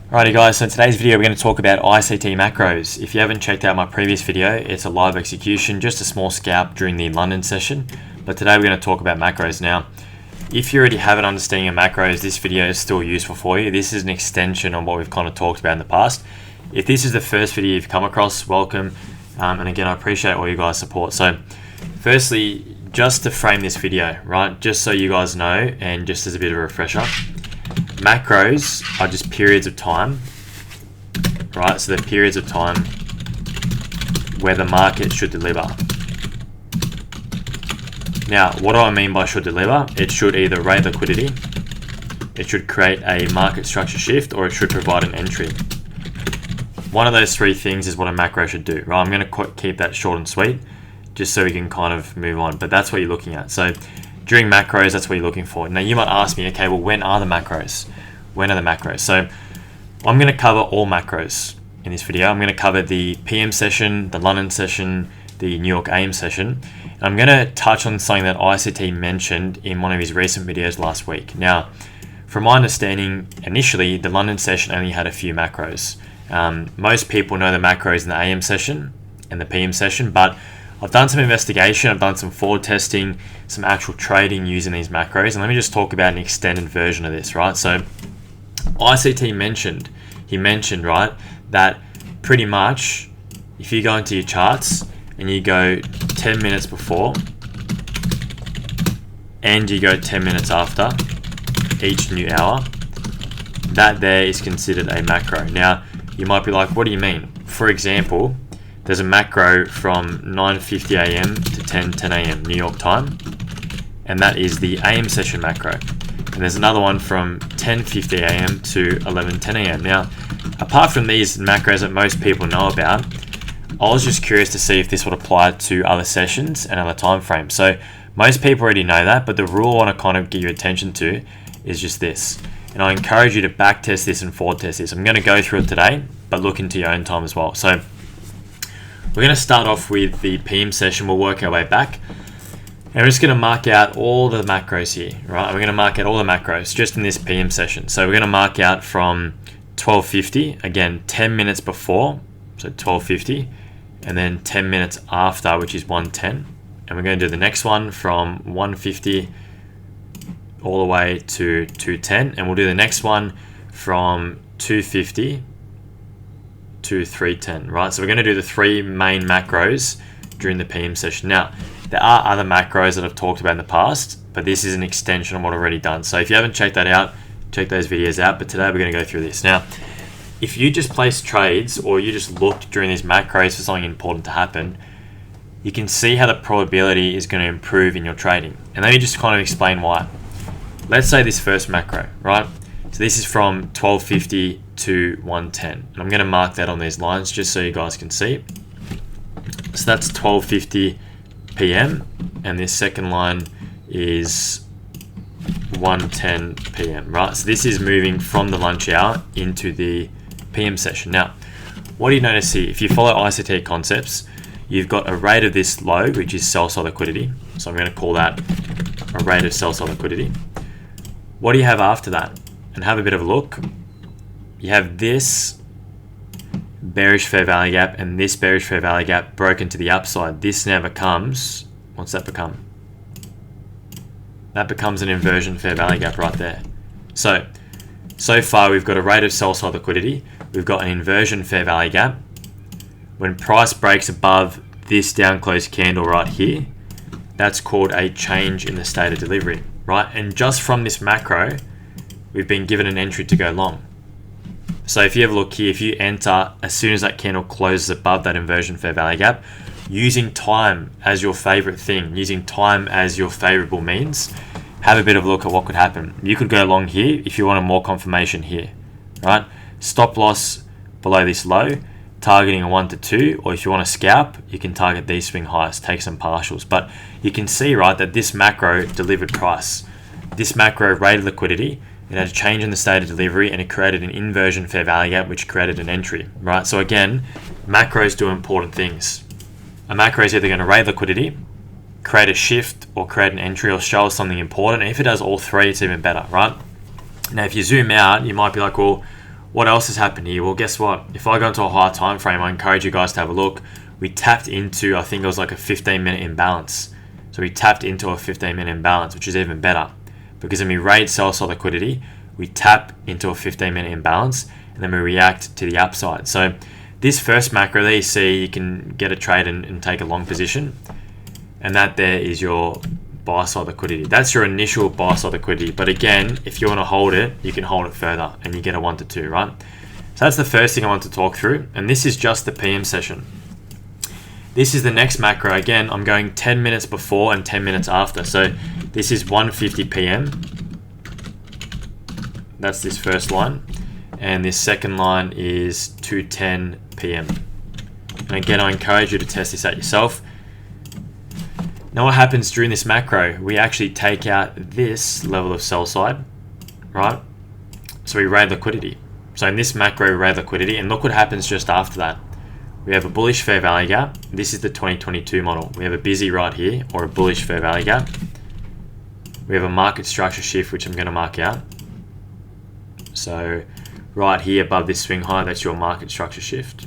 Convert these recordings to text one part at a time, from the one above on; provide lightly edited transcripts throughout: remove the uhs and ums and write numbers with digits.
Alrighty guys, so in today's video we're going to talk about ICT macros. If you haven't checked out my previous video, it's a live execution, just a small scalp during the London session. But today we're going to talk about macros. Now, if you already have an understanding of macros, this video is still useful for you. This is an extension on what we've kind of talked about in the past. If this is the first video you've come across, welcome. And again, I appreciate all you guys' support. So firstly, just to frame this video, right, just so you guys know, and just as a bit of a refresher, macros are just periods of time, right? So they're periods of time where the market should deliver. Now, what do I mean by should deliver? It should either rate liquidity, it should create a market structure shift, or it should provide an entry. One of those three things is what a macro should do, right? I'm going to keep that short and sweet, just so we can kind of move on. But that's what you're looking at. So during macros, that's what you're looking for. Now you might ask me, okay, well, when are the macros? When are the macros? So I'm going to cover all macros in this video. I'm going to cover the PM session, the London session, the New York AIM session. And I'm going to touch on something that ICT mentioned in one of his recent videos last week. Now, from my understanding, initially, the London session only had a few macros. Most people know the macros in the AM session and the PM session, but I've done some investigation, I've done some forward testing, some actual trading using these macros, and let me just talk about an extended version of this, right? So ICT mentioned, right, that pretty much if you go into your charts and you go 10 minutes before and you go 10 minutes after each new hour, that there is considered a macro. Now, you might be like, what do you mean? For example, there's a macro from 9:50 a.m. to 10 a.m. New York time, and that is the AM session macro. And there's another one from 10:50 a.m. to 11:10 a.m. Now, apart from these macros that most people know about, I was just curious to see if this would apply to other sessions and other time frames. So most people already know that, but the rule I want to kind of get your attention to is just this. And I encourage you to backtest this and forward test this. I'm going to go through it today, but look into your own time as well. So we're going to start off with the PM session. We'll work our way back. And we're just going to mark out all the macros here, right? We're going to mark out all the macros just in this PM session. So we're going to mark out from 12:50, again, 10 minutes before, so 12:50, and then 10 minutes after, which is 1:10. And we're going to do the next one from 1:50 all the way to 2:10. And we'll do the next one from 2:50 to 3:10, right? So we're going to do the three main macros during the PM session. Now, there are other macros that I've talked about in the past, but this is an extension of what I've already done. So if you haven't checked that out, check those videos out. But today we're going to go through this. Now, if you just place trades or you just looked during these macros for something important to happen, you can see how the probability is going to improve in your trading. And let me just kind of explain why. Let's say this first macro, right? So this is from 12:50 to 1:10. And I'm going to mark that on these lines just so you guys can see. So that's 12:50 p.m. and this second line is 1:10 p.m. right? So this is moving from the lunch hour into the PM session. Now, what do you notice here? If you follow ICT concepts, you've got a rate of this low, which is sell-side liquidity. So I'm going to call that a rate of sell-side liquidity. What do you have after that? And have a bit of a look. You have this bearish fair value gap and this bearish fair value gap broken to the upside. This now becomes, what's that become? That becomes an inversion fair value gap right there. So far we've got a rate of sell-side liquidity. We've got an inversion fair value gap. When price breaks above this down close candle right here, that's called a change in the state of delivery, right? And just from this macro, we've been given an entry to go long. So if you have a look here, if you enter as soon as that candle closes above that inversion fair value gap, using time as your favorite thing, using time as your favorable means, have a bit of a look at what could happen. You could go long here if you want more confirmation here, right? Stop loss below this low, targeting a 1 to 2, or if you want to scalp, you can target these swing highs, take some partials. But you can see, right, that this macro delivered price. This macro rated liquidity. It had a change in the state of delivery and it created an inversion fair value gap, which created an entry, right? So again, macros do important things. A macro is either going to rate liquidity, create a shift, or create an entry, or show us something important. And if it does all three, it's even better, right? Now, if you zoom out, you might be like, well, What else has happened here? Well, guess what? If I go into a higher time frame, I encourage you guys to have a look. We tapped into, I think it was like a 15-minute imbalance. So we tapped into a 15-minute imbalance, which is even better, because when we raid sell-side liquidity, we tap into a 15-minute imbalance, and then we react to the upside. So this first macro there, you see you can get a trade and take a long position, and that there is your buy side liquidity. That's your initial buy side liquidity. But again, if you want to hold it, you can hold it further and you get a 1 to 2, right? So that's the first thing I want to talk through. And this is just the PM session. This is the next macro. Again, I'm going 10 minutes before and 10 minutes after. So this is 1:50 PM. That's this first line. And this second line is 2:10 PM. And again, I encourage you to test this out yourself. Now what happens during this macro, we actually take out this level of sell side, right? So we raid liquidity. So in this macro, we raid liquidity, and look what happens just after that. We have a bullish fair value gap. This is the 2022 model. We have a busy right here, or a bullish fair value gap. We have a market structure shift, which I'm going to mark out. So right here above this swing high, that's your market structure shift.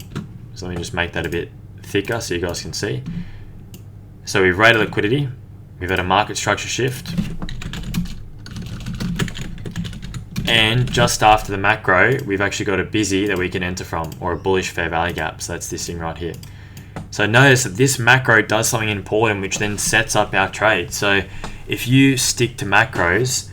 So let me just make that a bit thicker so you guys can see. So we've raided liquidity, we've had a market structure shift, and just after the macro, we've actually got a busy that we can enter from, or a bullish fair value gap. So that's this thing right here. So notice that this macro does something important, which then sets up our trade. So if you stick to macros,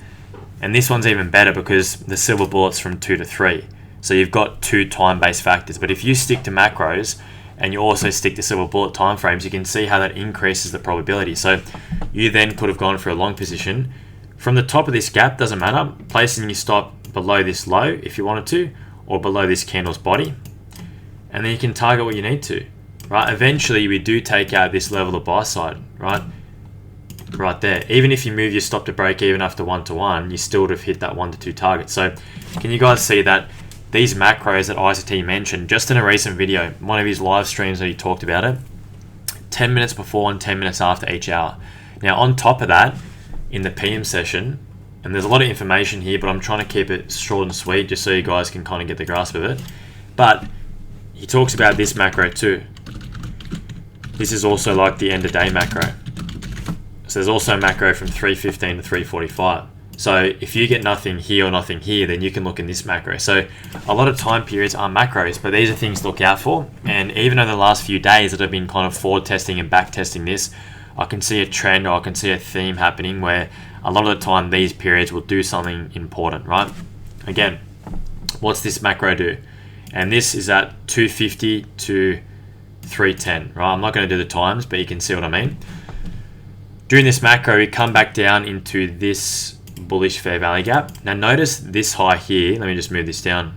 and this one's even better because the silver bullet's from 2 to 3. So you've got 2 time-based factors. But if you stick to macros, and you also stick to silver bullet timeframes, you can see how that increases the probability. So you then could have gone for a long position. From the top of this gap, doesn't matter, placing your stop below this low if you wanted to, or below this candle's body. And then you can target what you need to, right? Eventually, we do take out this level of buy side, right? Right there. Even if you move your stop to break even after 1 to 1, you still would have hit that 1 to 2 target. So can you guys see that? These macros that ICT mentioned just in a recent video, one of his live streams that he talked about it, 10 minutes before and 10 minutes after each hour. Now on top of that, in the PM session, and there's a lot of information here, but I'm trying to keep it short and sweet just so you guys can kind of get the grasp of it. But he talks about this macro too. This is also like the end of day macro. So there's also a macro from 3:15 to 3:45. So if you get nothing here or nothing here, then you can look in this macro. So a lot of time periods are macros, but these are things to look out for. And even over the last few days that I've been kind of forward testing and back testing this, I can see a trend or I can see a theme happening where a lot of the time these periods will do something important, right? Again, what's this macro do? And this is at 250 to 310, right? I'm not going to do the times, but you can see what I mean. During this macro, we come back down into this bullish fair value gap. Now notice this high here, let me just move this down.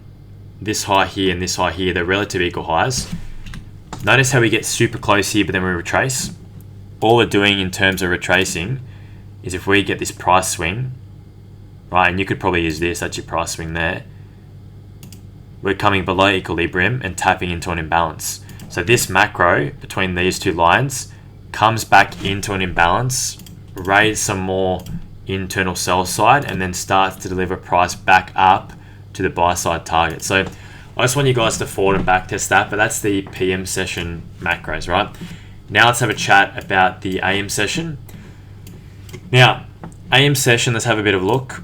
This high here and this high here, they're relative equal highs. Notice how we get super close here, but then we retrace. All we're doing in terms of retracing is if we get this price swing, right, and you could probably use this, that's your price swing there, we're coming below equilibrium and tapping into an imbalance. So this macro between these two lines comes back into an imbalance, raise some more internal sell side, and then starts to deliver price back up to the buy side target. So I just want you guys to forward and back test that, but that's the PM session macros, right? Now let's have a chat about the AM session. Now, AM session, let's have a bit of a look.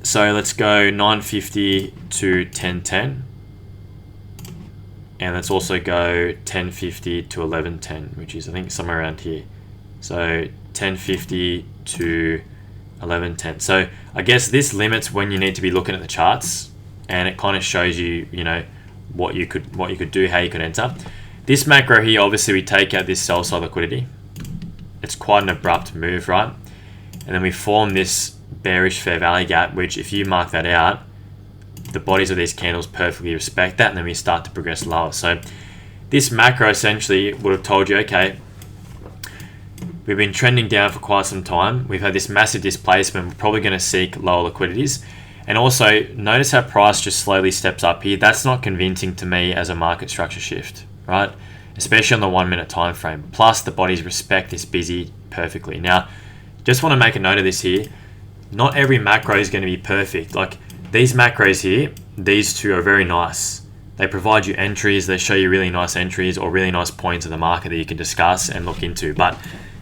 So let's go 950 to 1010. And let's also go 1050 to 1110, which is I think somewhere around here. So 1050 to 1110. So I guess this limits when you need to be looking at the charts, and it kind of shows you, you know, what you could do, how you could enter. This macro here, obviously we take out this sell side liquidity. It's quite an abrupt move, right? And then we form this bearish fair value gap, which if you mark that out, the bodies of these candles perfectly respect that, and then we start to progress lower. So this macro essentially would have told you, okay, we've been trending down for quite some time. We've had this massive displacement. We're probably going to seek lower liquidities. And also, notice how price just slowly steps up here. That's not convincing to me as a market structure shift, right? Especially on the 1 minute time frame. Plus, the bodies respect this busy perfectly. Now, just want to make a note of this here. Not every macro is going to be perfect. Like these macros here, these two are very nice. They provide you entries, they show you really nice entries or really nice points of the market that you can discuss and look into. But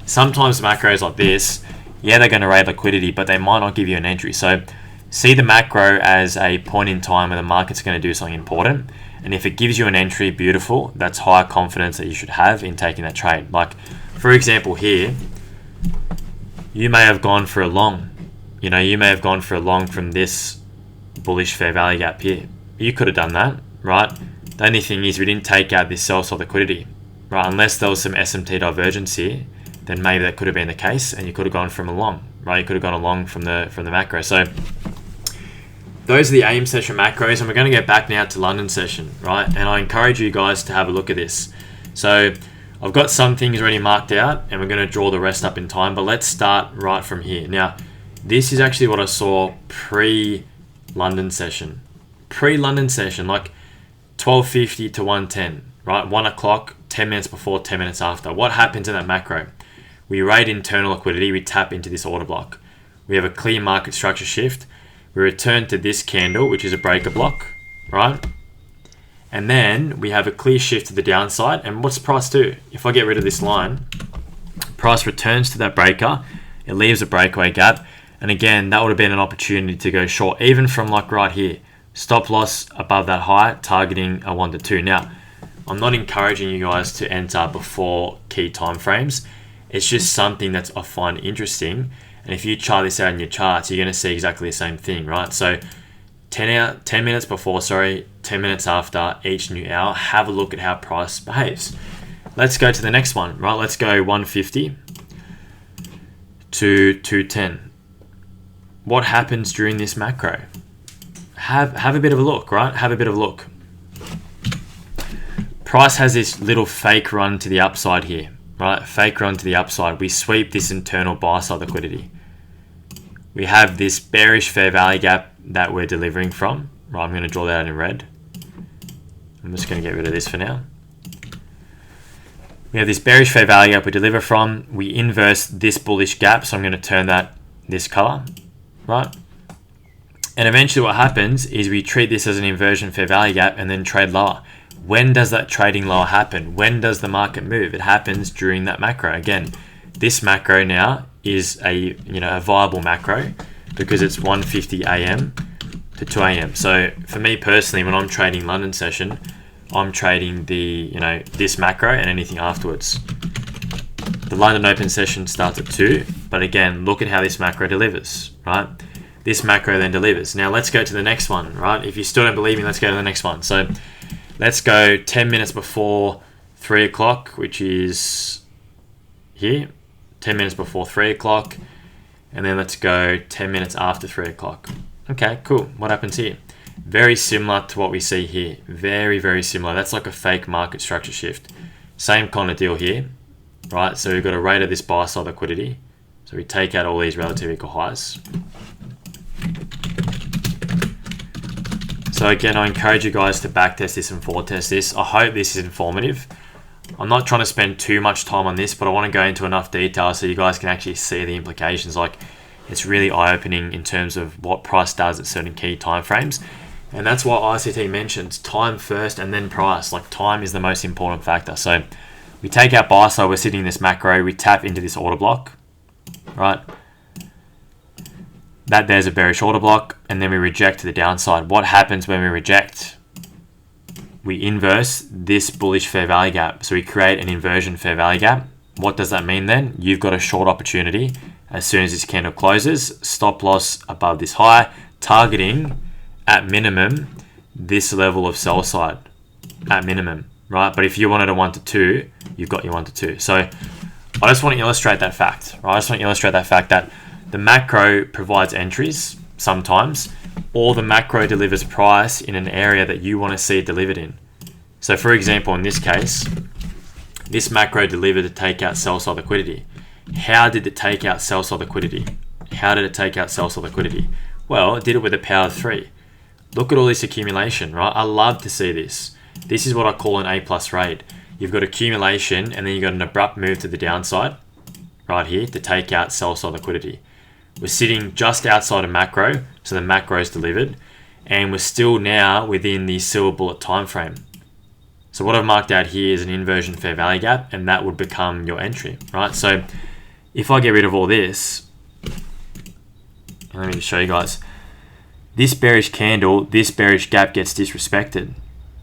sometimes macros like this, yeah, they're going to raid liquidity, but they might not give you an entry. So see the macro as a point in time where the market's going to do something important. And if it gives you an entry, beautiful, that's higher confidence that you should have in taking that trade. Like, for example, here, you may have gone for a long. You may have gone for a long from this bullish fair value gap here. You could have done that, right? The only thing is we didn't take out this sell-side liquidity, right? Unless there was some SMT divergence here, then maybe that could have been the case, and you could have gone from a long, right? You could have gone a long from the macro. So those are the AIM session macros, and we're going to get back now to London session, right? And I encourage you guys to have a look at this. So I've got some things already marked out, and we're going to draw the rest up in time, but let's start right from here. Now, this is actually what I saw pre-London session. Pre-London session, like 12:50 to 1:10, right? 1 o'clock, 10 minutes before, 10 minutes after. What happens in that macro? We raid internal liquidity, we tap into this order block. We have a clear market structure shift. We return to this candle, which is a breaker block, right? And then we have a clear shift to the downside. And what's price do? If I get rid of this line, price returns to that breaker, it leaves a breakaway gap. And again, that would have been an opportunity to go short, even from like right here. Stop loss above that high, targeting a 1 to 2. Now, I'm not encouraging you guys to enter before key time frames. It's just something that I find interesting. And if you chart this out in your charts, you're going to see exactly the same thing, right? So 10 minutes before, 10 minutes after each new hour, have a look at how price behaves. Let's go to the next one, right? Let's go 150 to 210. What happens during this macro? Have a bit of a look, right? Have a bit of a look. Price has this little fake run to the upside here, right? Fake run to the upside. We sweep this internal buy side liquidity. We have this bearish fair value gap that we're delivering from. Right, I'm going to draw that out in red. I'm just going to get rid of this for now. We have this bearish fair value gap we deliver from. We inverse this bullish gap, so I'm going to turn that this color, right? And eventually what happens is we treat this as an inversion fair value gap and then trade lower. When does that trading lower happen? When does the market move? It happens during that macro. Again, this macro now is a viable macro because it's 1:50 a.m. to 2 a.m. So for me personally, when I'm trading London session, I'm trading the this macro and anything afterwards. The London open session starts at 2, but again, look at how this macro delivers, right? This macro then delivers. Now let's go to the next one, right? If you still don't believe me, let's go to the next one. So let's go 10 minutes before 3 o'clock, which is here. 10 minutes before 3 o'clock. And then let's go 10 minutes after 3 o'clock. Okay, cool. What happens here? Very similar to what we see here. Very, very similar. That's like a fake market structure shift. Same kind of deal here, right? So we've got a rate of this buy side liquidity. So we take out all these relative equal highs. So again, I encourage you guys to backtest this and forward test this. I hope this is informative. I'm not trying to spend too much time on this, but I want to go into enough detail so you guys can actually see the implications. Like, it's really eye-opening in terms of what price does at certain key timeframes. And that's why ICT mentions time first and then price. Like, time is the most important factor. So we take our buy side, we're sitting in this macro, we tap into this order block, right? That there's a bearish order block, and then we reject to the downside. What happens when we reject? We inverse this bullish fair value gap. So we create an inversion fair value gap. What does that mean then? You've got a short opportunity as soon as this candle closes. Stop loss above this high, targeting at minimum this level of sell side at minimum, right? But if you wanted a 1 to 2, you've got your 1 to 2. So I just want to illustrate that fact, right? I just want to illustrate that fact that the macro provides entries sometimes, or the macro delivers price in an area that you want to see it delivered in. So for example, in this case, this macro delivered to take out sell side liquidity. How did it take out sell side liquidity? How did it take out sell side liquidity? Well, it did it with a power of 3. Look at all this accumulation, right? I love to see this. This is what I call an A+ raid. You've got accumulation, and then you've got an abrupt move to the downside right here to take out sell side liquidity. We're sitting just outside of macro, so the macro is delivered. and we're still now within the silver bullet time frame. So what I've marked out here is an inversion fair value gap, and that would become your entry, right? So if I get rid of all this, and let me just show you guys, this bearish candle, this bearish gap gets disrespected,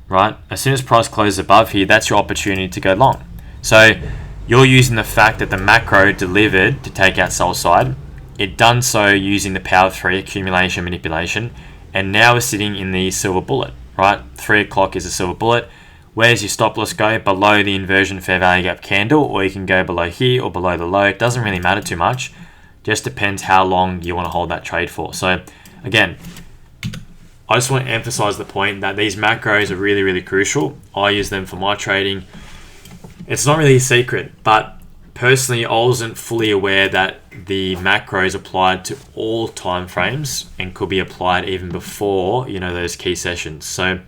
right? As soon as price closes above here, that's your opportunity to go long. So you're using the fact that the macro delivered to take out sell side. It done so using the power of 3 accumulation manipulation, and now we're sitting in the silver bullet, right? 3 o'clock is a silver bullet. Where's your stop loss go? Below the inversion fair value gap candle, or you can go below here or below the low. It doesn't really matter too much. Just depends how long you want to hold that trade for. So again, I just want to emphasize the point that these macros are really, really crucial. I use them for my trading. It's not really a secret, but personally, I wasn't fully aware that the macros applied to all time frames and could be applied even before, those key sessions. So,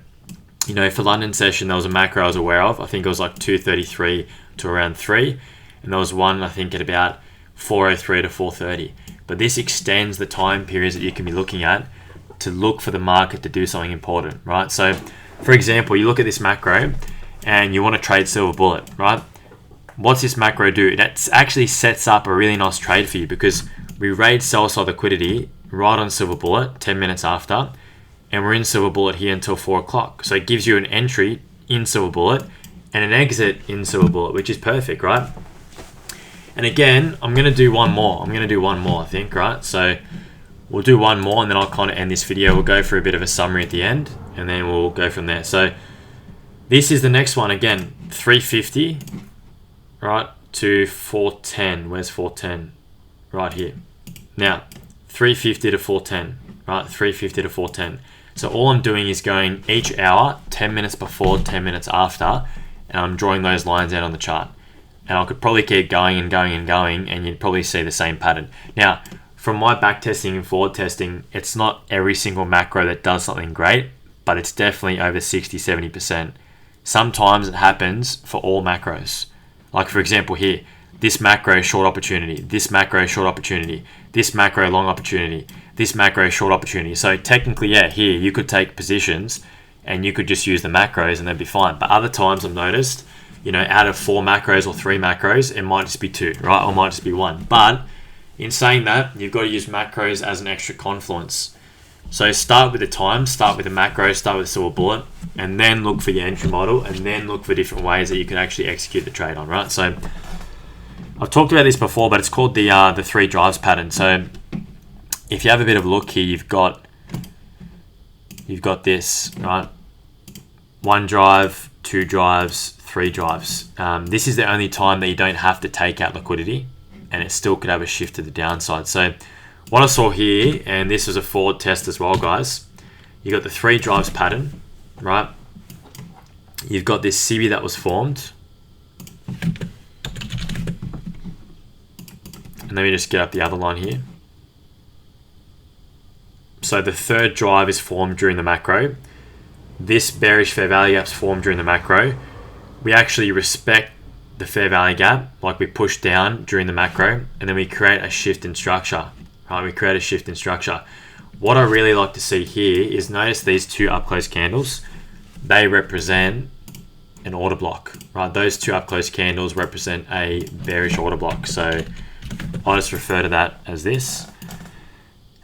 for London session, there was a macro I was aware of. I think it was like 233 to around 3. And there was one, I think, at about 403 to 430. But this extends the time periods that you can be looking at to look for the market to do something important, right? So, for example, you look at this macro and you want to trade silver bullet, right? What's this macro do? It actually sets up a really nice trade for you, because we raid sell side liquidity right on silver bullet 10 minutes after, and we're in silver bullet here until 4 o'clock. So it gives you an entry in silver bullet and an exit in silver bullet, which is perfect, right? And again, I'm going to do one more. I think, right? So we'll do one more, and then I'll kind of end this video. We'll go for a bit of a summary at the end, and then we'll go from there. So this is the next one. Again, 350, right, to 410. Where's 410? Right here. Now, 350 to 410, right? 350 to 410. So all I'm doing is going each hour, 10 minutes before, 10 minutes after, and I'm drawing those lines out on the chart. And I could probably keep going and going and going, and you'd probably see the same pattern. Now, from my back testing and forward testing, it's not every single macro that does something great, but it's definitely over 60-70%. Sometimes it happens for all macros. Like for example here, this macro short opportunity, this macro short opportunity, this macro long opportunity, this macro short opportunity. So technically, yeah, here you could take positions and you could just use the macros and they'd be fine. But other times I've noticed, out of 4 macros or 3 macros, it might just be 2, right? Or it might just be 1. But in saying that, you've got to use macros as an extra confluence. So start with the time, start with the macro, start with the silver bullet, and then look for your entry model, and then look for different ways that you can actually execute the trade on, right? So I've talked about this before, but it's called the 3 drives pattern. So if you have a bit of a look here, you've got this, right? 1 drive, 2 drives, 3 drives. This is the only time that you don't have to take out liquidity, and it still could have a shift to the downside. So what I saw here, and this was a forward test as well, guys, you got the 3 drives pattern, right? You've got this CB that was formed. And let me just get up the other line here. So the 3rd drive is formed during the macro. This bearish fair value gap is formed during the macro. We actually respect the fair value gap, like we push down during the macro, and then we create a shift in structure. Right, we create a shift in structure. What I really like to see here is notice these 2 up close candles. They represent an order block, right? Those 2 up close candles represent a bearish order block. So I just refer to that as this,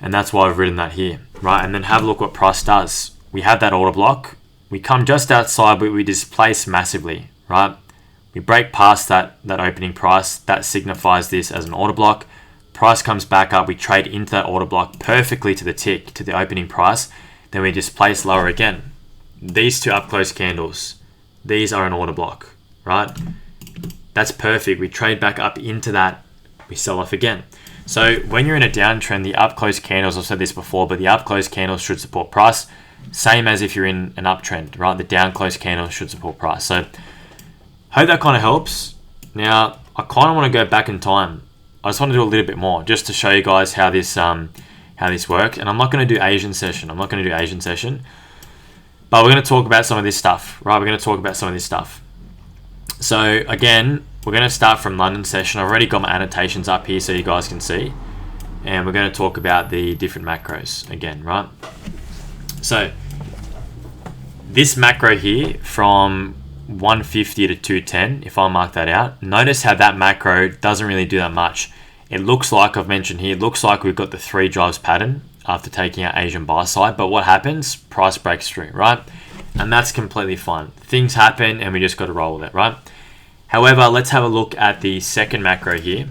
and that's why I've written that here, right? And then have a look what price does. We have that order block. We come just outside, but we displace massively, right? We break past that opening price. That signifies this as an order block. Price comes back up, we trade into that order block perfectly to the tick, to the opening price, then we displace lower again. These 2 up close candles, these are an order block, right? That's perfect. We trade back up into that, we sell off again. So when you're in a downtrend, the up close candles, I've said this before, but the up close candles should support price. Same as if you're in an uptrend, right? The down close candles should support price. So hope that kind of helps. Now, I kind of want to go back in time. I just want to do a little bit more just to show you guys how this works. And I'm not going to do Asian session. But we're going to talk about some of this stuff, right? So again, we're going to start from London session. I've already got my annotations up here so you guys can see. And we're going to talk about the different macros again, right? So this macro here from 150 to 210, if I mark that out, notice how that macro doesn't really do that much. It looks like, I've mentioned here, it looks like we've got the 3 drives pattern after taking out Asian buy side, but what happens? Price breaks through, right? And that's completely fine. Things happen and we just got to roll with it, right? However, let's have a look at the second macro here,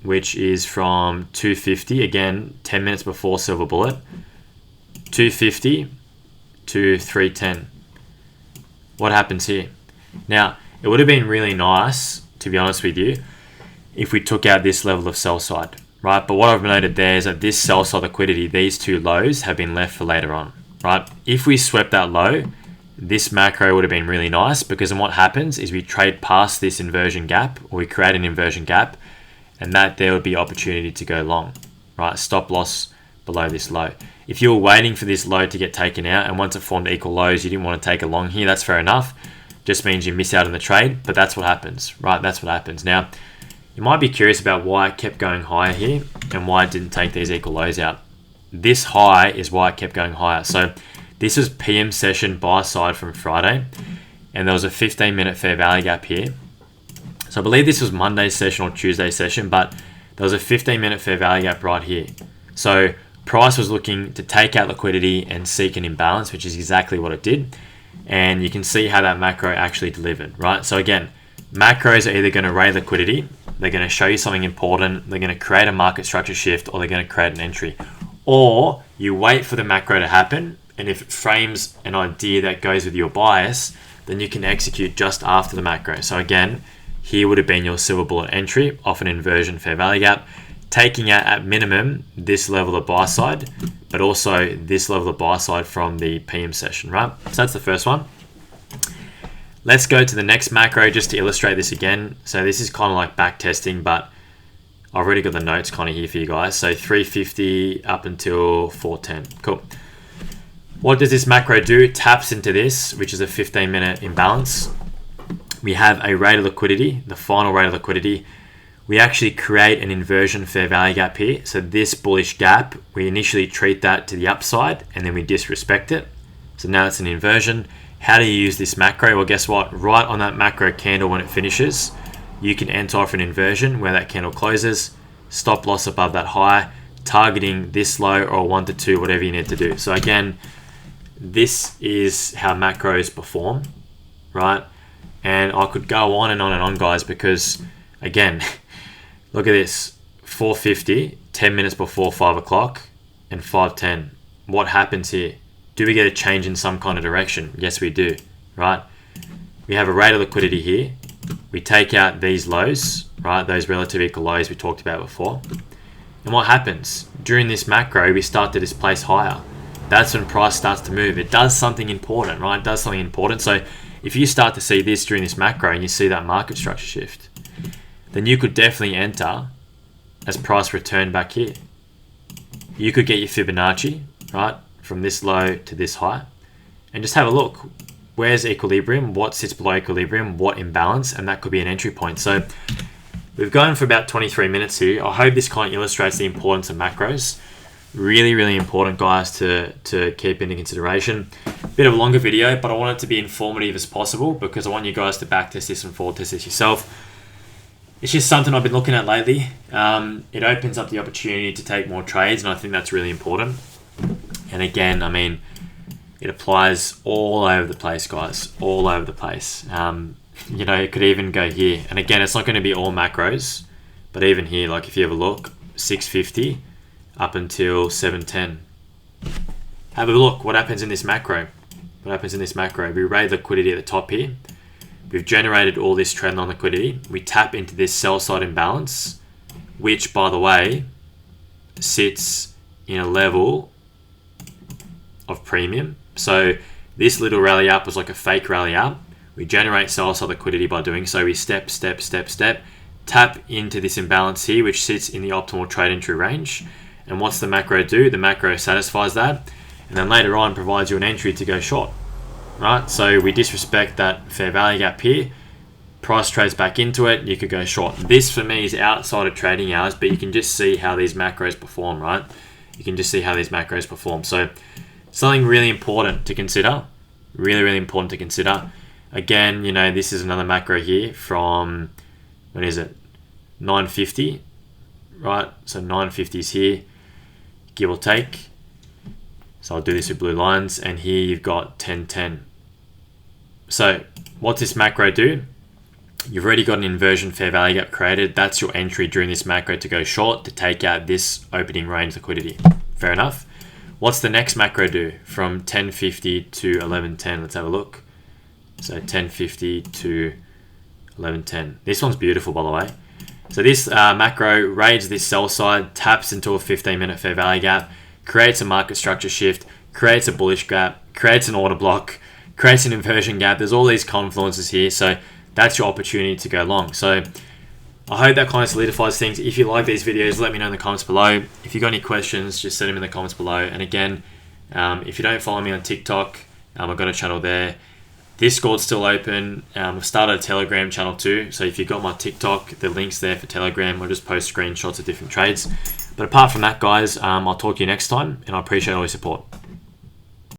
which is from 250, again, 10 minutes before silver bullet, 250 to 310. What happens here? Now, it would have been really nice, to be honest with you, if we took out this level of sell side, right? But what I've noted there is that this sell side liquidity, these 2 lows have been left for later on, right? If we swept that low, this macro would have been really nice, because then what happens is we trade past this inversion gap, or we create an inversion gap, and that there would be opportunity to go long, right? Stop loss below this low. If you were waiting for this low to get taken out, and once it formed equal lows, you didn't want to take a long here, that's fair enough. Just means you miss out on the trade, but that's what happens, right? That's what happens. Now, you might be curious about why it kept going higher here and why it didn't take these equal lows out. This high is why it kept going higher. So this was PM session buy side from Friday, and there was a 15-minute fair value gap here. So I believe this was Monday's session or Tuesday's session, but there was a 15-minute fair value gap right here. So price was looking to take out liquidity and seek an imbalance, which is exactly what it did. And you can see how that macro actually delivered, right? So again, macros are either going to raise liquidity, they're going to show you something important, they're going to create a market structure shift, or they're going to create an entry. Or you wait for the macro to happen, and if it frames an idea that goes with your bias, then you can execute just after the macro. So again, here would have been your silver bullet entry off an inversion fair value gap, taking out at minimum this level of buy side, but also this level of buy side from the PM session, right? So that's the first one. Let's go to the next macro just to illustrate this again. So this is kind of like back testing, but I've already got the notes kind of here for you guys. So 350 up until 410. Cool. What does this macro do? It taps into this, which is a 15-minute imbalance. We have a rate of liquidity, the final rate of liquidity. We actually create an inversion fair value gap here. So this bullish gap, we initially treat that to the upside and then we disrespect it. So now it's an inversion. How do you use this macro? Well, guess what? Right on that macro candle when it finishes, you can enter off an inversion where that candle closes, stop loss above that high, targeting this low or 1 to 2, whatever you need to do. So again, this is how macros perform, right? And I could go on and on and on, guys, because again, look at this, 450, 10 minutes before 5 o'clock and 5:10. What happens here? Do we get a change in some kind of direction? Yes, we do, right? We have a rate of liquidity here. We take out these lows, right? Those relative equal lows we talked about before. And what happens? During this macro, we start to displace higher. That's when price starts to move. It does something important, right? It does something important. So if you start to see this during this macro and you see that market structure shift, then you could definitely enter as price return back here. You could get your Fibonacci, right? From this low to this high, and just have a look. Where's equilibrium? What sits below equilibrium? What imbalance? And that could be an entry point. So we've gone for about 23 minutes here. I hope this kind of illustrates the importance of macros. Really, really important, guys, to keep into consideration. Bit of a longer video, but I want it to be informative as possible because I want you guys to backtest this and forward test this yourself. It's just something I've been looking at lately. It opens up the opportunity to take more trades, and I think that's really important. And again, I mean, it applies all over the place, guys, all over the place. You know, it could even go here. And again, it's not going to be all macros, but even here, like if you have a look, 650 up until 710. Have a look, what happens in this macro? What happens in this macro? We raise liquidity at the top here. We've generated all this trendline liquidity. We tap into this sell side imbalance, which, by the way, sits in a level of premium. So this little rally up was like a fake rally up. We generate sell side liquidity by doing so. We step, tap into this imbalance here, which sits in the optimal trade entry range. And what's the macro do? The macro satisfies that, and then later on provides you an entry to go short, right? So we disrespect that fair value gap here. Price trades back into it. You could go short. This for me is outside of trading hours, but you can just see how these macros perform, right? You can just see how these macros perform. So Something really important to consider. Really important to consider. Again, this is another macro here from, what is it? 950, right? So 950 is here, give or take. So I'll do this with blue lines, and here you've got 1010. So what's this macro do? You've already got an inversion fair value gap created. That's your entry during this macro to go short, to take out this opening range liquidity. Fair enough. What's the next macro do from 1050 to 1110? Let's have a look. So 1050 to 1110. This one's beautiful, by the way. So this macro raids this sell side, taps into a 15-minute fair value gap, creates a market structure shift, creates a bullish gap, creates an order block, creates an inversion gap. There's all these confluences here. So that's your opportunity to go long. So I hope that kind of solidifies things. If you like these videos, let me know in the comments below. If you've got any questions, just send them in the comments below. And again, if you don't follow me on TikTok, I've got a channel there. Discord's still open. I've started a Telegram channel too. So if you've got my TikTok, the link's there for Telegram. I'll just post screenshots of different trades. But apart from that, guys, I'll talk to you next time, and I appreciate all your support.